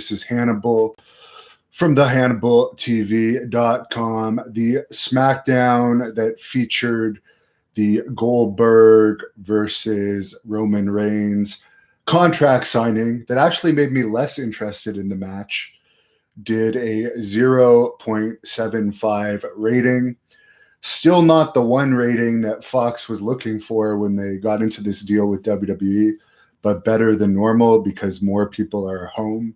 This is Hannibal from the HannibalTV.com. The Smackdown that featured the Goldberg versus Roman Reigns contract signing that actually made me less interested in the match did a 0.75 rating. Still not the one rating that Fox was looking for when they got into this deal with WWE, but better than normal because more people are home.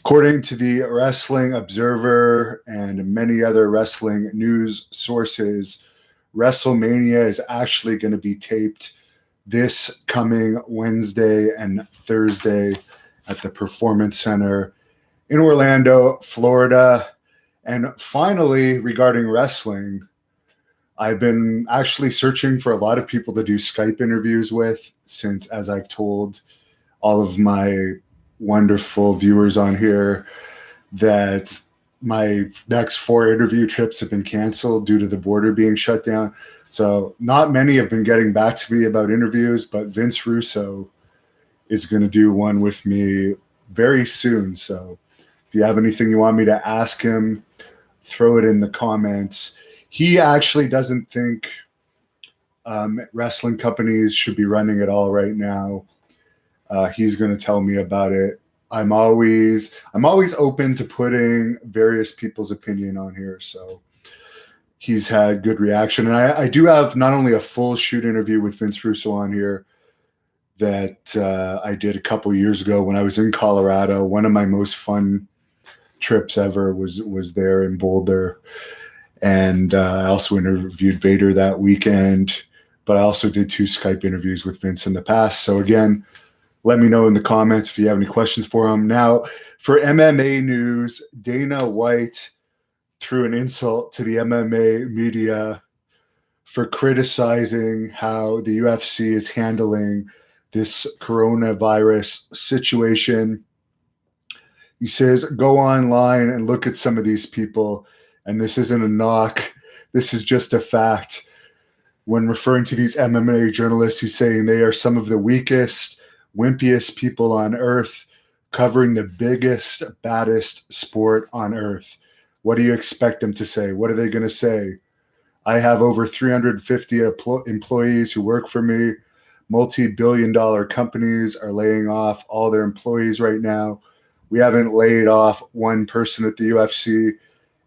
According to the Wrestling Observer and many other wrestling news sources, Wrestlemania is actually going to be taped this coming Wednesday and Thursday at the Performance Center in Orlando, Florida. And finally, regarding wrestling, I've been actually searching for a lot of people to do Skype interviews with since, as I've told all of my wonderful viewers on here, that my next 4 interview trips have been canceled due to the border being shut down. So not many have been getting back to me about interviews, but Vince Russo is going to do one with me very soon. So if you have anything you want me to ask him, throw it in the comments. He actually doesn't think wrestling companies should be running it all right now. He's going to tell me about it. I'm always open to putting various people's opinion on here. So he's had good reaction. And I do have not only a full shoot interview with Vince Russo on here that I did a couple years ago when I was in Colorado. One of my most fun trips ever was there in Boulder. And I also interviewed Vader that weekend, but I also did 2 Skype interviews with Vince in the past. So again, let me know in the comments if you have any questions for him. Now, for MMA news, Dana White threw an insult to the MMA media for criticizing how the UFC is handling this coronavirus situation. He says, go online and look at some of these people. And this isn't a knock. This is just a fact. When referring to these MMA journalists, he's saying they are some of the weakest, wimpiest people on earth, covering the biggest, baddest sport on earth. What do you expect them to say? What are they going to say? I have over 350 employees who work for me. Multi-billion-dollar companies are laying off all their employees right now. We haven't laid off one person at the UFC.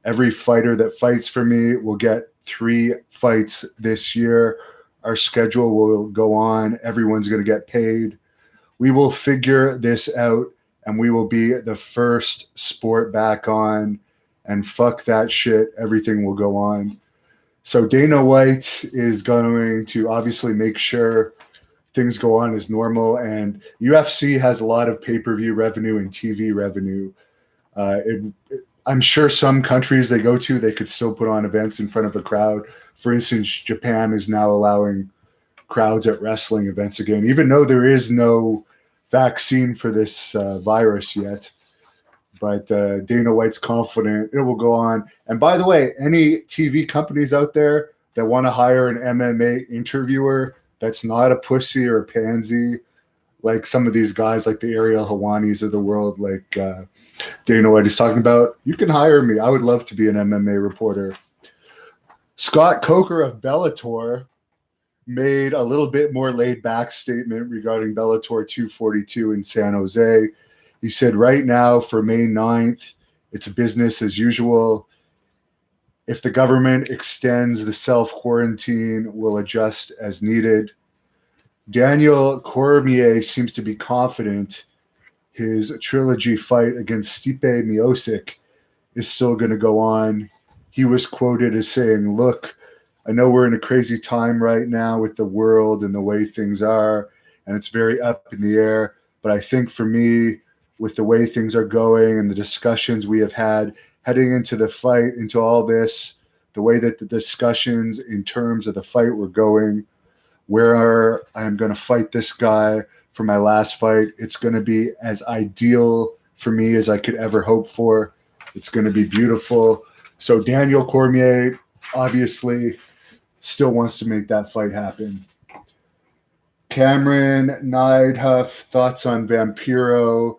Every fighter that fights for me will get 3 fights this year. Our schedule will go on. Everyone's going to get paid. We will figure this out, and we will be the first sport back on. And fuck that shit. Everything will go on. So Dana White is going to obviously make sure things go on as normal. And UFC has a lot of pay-per-view revenue and TV revenue. I'm sure some countries they go to, they could still put on events in front of a crowd. For instance, Japan is now allowing crowds at wrestling events again, even though there is no vaccine for this virus yet. But Dana White's confident it will go on. And by the way, any TV companies out there that want to hire an MMA interviewer that's not a pussy or a pansy, like some of these guys, like the Ariel Helwanis of the world, like Dana White is talking about, you can hire me. I would love to be an MMA reporter. Scott Coker of Bellator made a little bit more laid-back statement regarding Bellator 242 in San Jose. He said, right now, for May 9th, it's business as usual. If the government extends the self-quarantine, we'll adjust as needed. Daniel Cormier seems to be confident his trilogy fight against Stipe Miocic is still going to go on. He was quoted as saying, look, I know we're in a crazy time right now with the world and the way things are, and it's very up in the air. But I think for me, with the way things are going and the discussions we have had heading into the fight, into all this, the way that the discussions in terms of the fight were going, where I'm going to fight this guy for my last fight, it's going to be as ideal for me as I could ever hope for. It's going to be beautiful. So Daniel Cormier obviously still wants to make that fight happen. Cameron Neidhuff, thoughts on Vampiro.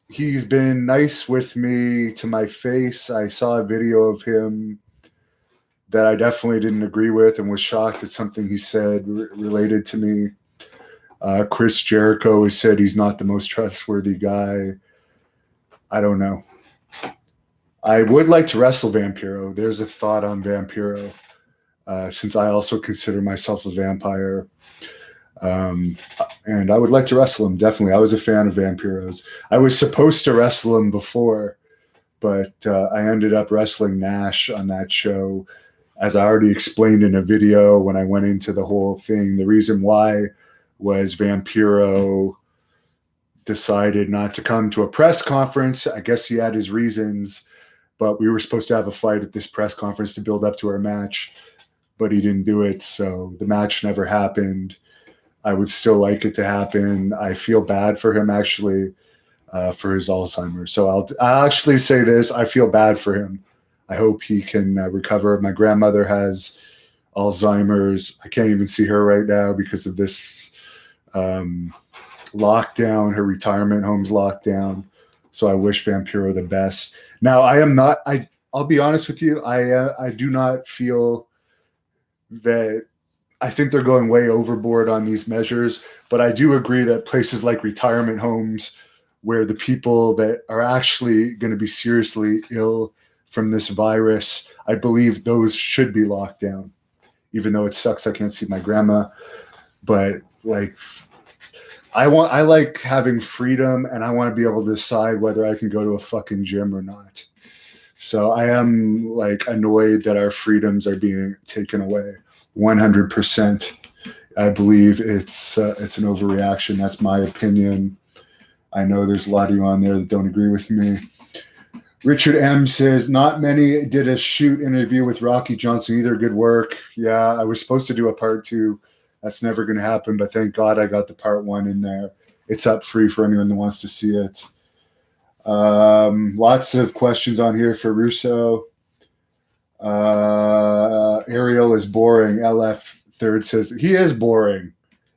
He's been nice with me to my face. I saw a video of him that I definitely didn't agree with and was shocked at something he said related to me. Chris Jericho has said he's not the most trustworthy guy. I don't know. I would like to wrestle Vampiro. There's a thought on Vampiro, since I also consider myself a vampire. And I would like to wrestle him, definitely. I was a fan of Vampiros. I was supposed to wrestle him before, but I ended up wrestling Nash on that show. As I already explained in a video when I went into the whole thing, the reason why was Vampiro decided not to come to a press conference. I guess he had his reasons, but we were supposed to have a fight at this press conference to build up to our match, but he didn't do it, so the match never happened. I would still like it to happen. I feel bad for him, actually, for his Alzheimer's. So I'll actually say this. I feel bad for him. I hope he can recover. My grandmother has Alzheimer's. I can't even see her right now because of this lockdown. Her retirement home's locked down. So I wish Vampiro the best. Now, I'll be honest with you. I do not feel that. I think they're going way overboard on these measures, but I do agree that places like retirement homes where the people that are actually going to be seriously ill from this virus, I believe those should be locked down, even though it sucks I can't see my grandma. But like, I like having freedom, and I want to be able to decide whether I can go to a fucking gym or not. So I am like annoyed that our freedoms are being taken away. 100%. I believe it's an overreaction. That's my opinion. I know there's a lot of you on there that don't agree with me. Richard M says, not many did a shoot interview with Rocky Johnson either. Good work. Yeah, I was supposed to do a part 2. That's never going to happen, but thank God I got the part 1 in there. It's up free for anyone that wants to see it. Lots of questions on here for Russo. Ariel is boring. LF Third says he is boring,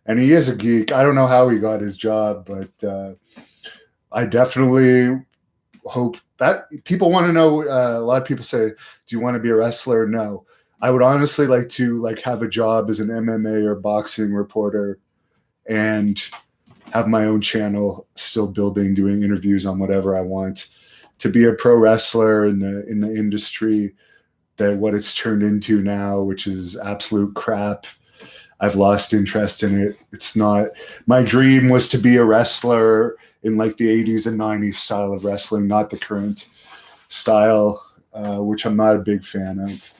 and he is a geek. I don't know how he got his job, but I definitely hope that people want to know. A lot of people say, "Do you want to be a wrestler?" No, I would honestly like to have a job as an MMA or boxing reporter, and have my own channel, still building, doing interviews on whatever I want. To be a pro wrestler in the industry. That what it's turned into now, which is absolute crap. I've lost interest in it. It's not, my dream was to be a wrestler in like the 80s and 90s style of wrestling, not the current style, which I'm not a big fan of.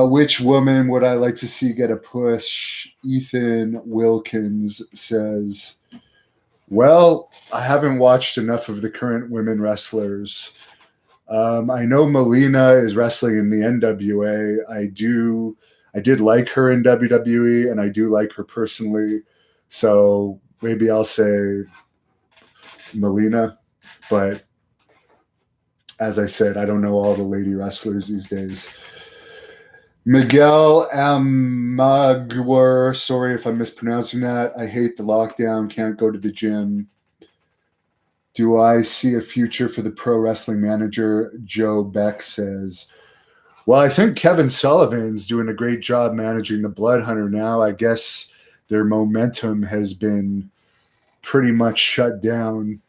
Which woman would I like to see get a push? Ethan Wilkins says, well, I haven't watched enough of the current women wrestlers. I know Melina is wrestling in the NWA. I did like her in WWE, and I do like her personally. So maybe I'll say Melina. But as I said, I don't know all the lady wrestlers these days. Miguel Amagwar, sorry if I'm mispronouncing that. I hate the lockdown, can't go to the gym. Do I see a future for the pro wrestling manager? Joe Beck says, well, I think Kevin Sullivan's doing a great job managing the Blood Hunter now. I guess their momentum has been pretty much shut down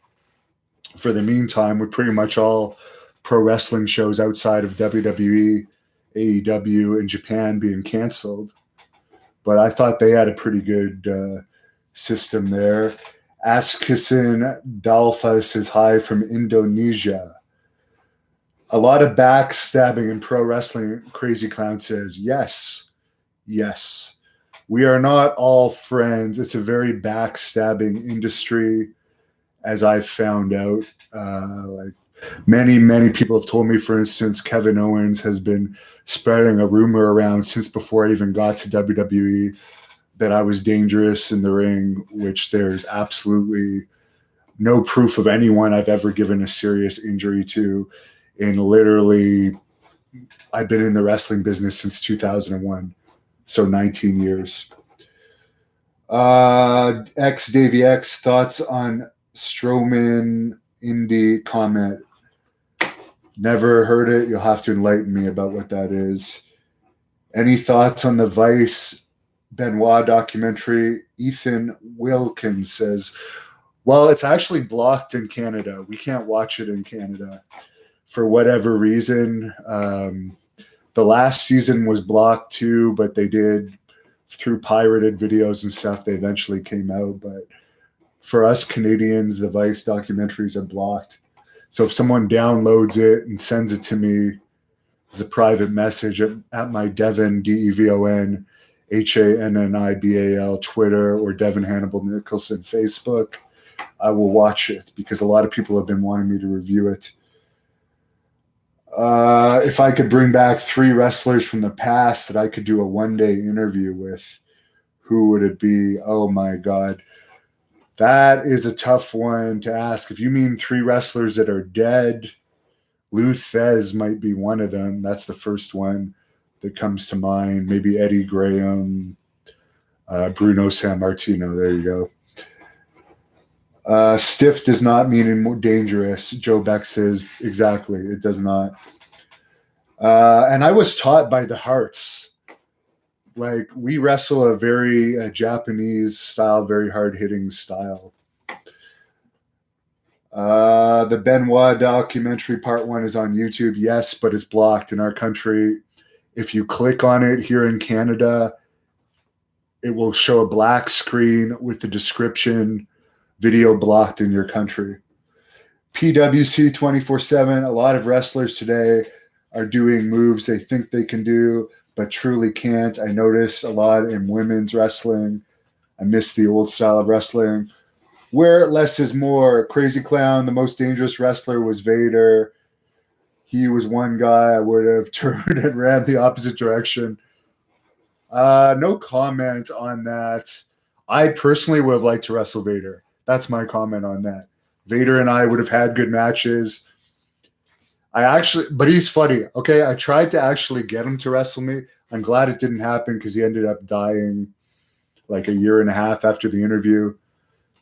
for the meantime, with pretty much all pro wrestling shows outside of WWE, AEW, and Japan being canceled. But I thought they had a pretty good system there. Askisin Dalfas is hi from Indonesia. A lot of backstabbing in pro wrestling. Crazy Clown says, yes. We are not all friends. It's a very backstabbing industry, as I've found out. Like many people have told me, for instance, Kevin Owens has been spreading a rumor around since before I even got to WWE that I was dangerous in the ring, which there's absolutely no proof of anyone I've ever given a serious injury to. And literally, I've been in the wrestling business since 2001, so 19 years. X Davey X, thoughts on Strowman Indie comment. Never heard it. You'll have to enlighten me about what that is. Any thoughts on the Vice Benoit documentary? Ethan Wilkins says, well, it's actually blocked in Canada. We can't watch it in Canada for whatever reason. The last season was blocked too, but they did through pirated videos and stuff. They eventually came out. But for us Canadians, the Vice documentaries are blocked. So if someone downloads it and sends it to me as a private message at my Devon, Devon, Hannibal Twitter, or Devon Hannibal Nicholson Facebook, I will watch it because a lot of people have been wanting me to review it. If I could bring back 3 wrestlers from the past that I could do a one-day interview with, who would it be? Oh my God. That is a tough one to ask. If you mean 3 wrestlers that are dead, Lou Thez might be one of them. That's the first one that comes to mind. Maybe Eddie Graham, Bruno Sammartino. There you go. Stiff does not mean more dangerous. Joe Beck says, exactly, it does not. And I was taught by the Hearts. Like, we wrestle a very Japanese style, very hard-hitting style. The Benoit documentary part 1 is on YouTube. Yes, but it's blocked in our country. If you click on it here in Canada, it will show a black screen with the description, video blocked in your country. PWC 24/7. A lot of wrestlers today are doing moves they think they can do, but truly can't. I notice a lot in women's wrestling. I miss the old style of wrestling, where less is more. Crazy Clown, the most dangerous wrestler was Vader. He was one guy I would have turned and ran the opposite direction. No comment on that. I personally would have liked to wrestle Vader. That's my comment on that. Vader and I would have had good matches. But he's funny. Okay, I tried to actually get him to wrestle me. I'm glad it didn't happen because he ended up dying like a year and a half after the interview.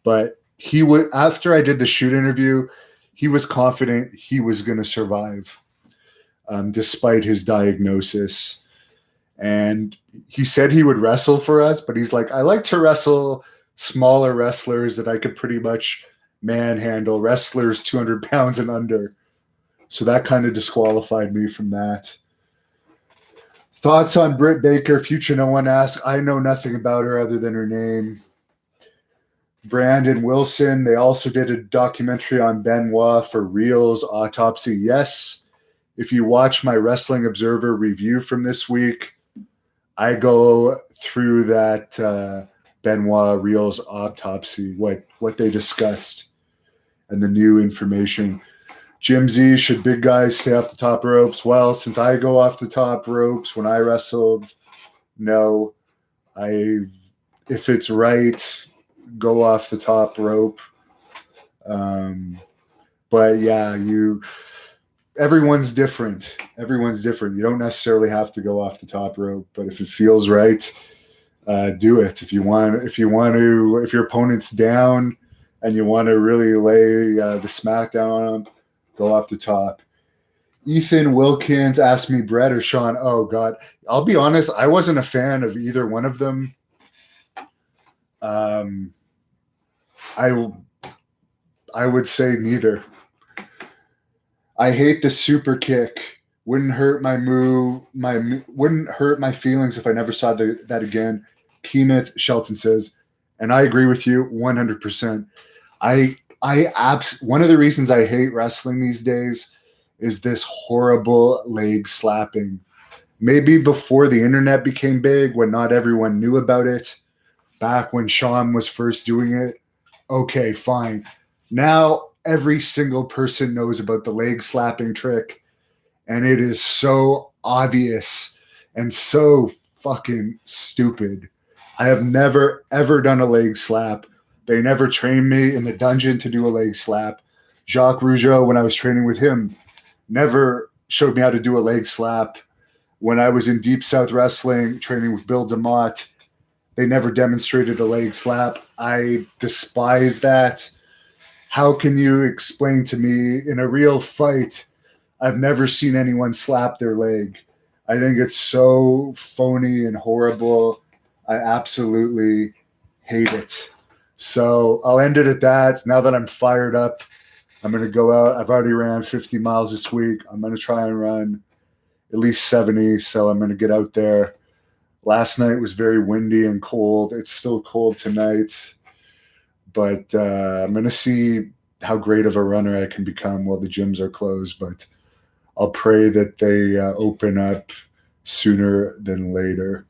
But after I did the shoot interview, he was confident he was going to survive despite his diagnosis. And he said he would wrestle for us, but he's like, I like to wrestle smaller wrestlers that I could pretty much manhandle, wrestlers 200 pounds and under. So that kind of disqualified me from that. Thoughts on Britt Baker? Future no one asks. I know nothing about her other than her name. Brandon Wilson. They also did a documentary on Benoit for Reel's autopsy. Yes, if you watch my Wrestling Observer review from this week, I go through that Benoit Reel's autopsy, what they discussed, and the new information. Jim Z, should big guys stay off the top ropes? Well, since I go off the top ropes when I wrestled, no. If it's right, go off the top rope. But yeah, everyone's different. Everyone's different. You don't necessarily have to go off the top rope, but if it feels right, do it. If your opponent's down and you want to really lay the smackdown on them, go off the top. Ethan Wilkins asked me Brett or Sean. Oh God, I'll be honest. I wasn't a fan of either one of them. I would say neither. I hate the super kick. Wouldn't hurt wouldn't hurt my feelings if I never saw that again. Kenneth Shelton says, and I agree with you 100%. One of the reasons I hate wrestling these days is this horrible leg slapping. Maybe before the internet became big, when not everyone knew about it, back when Sean was first doing it, okay, fine. Now every single person knows about the leg slapping trick, and it is so obvious and so fucking stupid. I have never, ever done a leg slap. They never trained me in the dungeon to do a leg slap. Jacques Rougeau, when I was training with him, never showed me how to do a leg slap. When I was in Deep South Wrestling, training with Bill DeMott, They never demonstrated a leg slap. I despise that. How can you explain to me in a real fight? I've never seen anyone slap their leg. I think it's so phony and horrible. I absolutely hate it. So I'll end it at that. Now that I'm fired up, I'm going to go out. I've already ran 50 miles this week. I'm going to try and run at least 70. So I'm going to get out there. Last night was very windy and cold. It's still cold tonight. But I'm going to see how great of a runner I can become while the gyms are closed. But I'll pray that they open up sooner than later.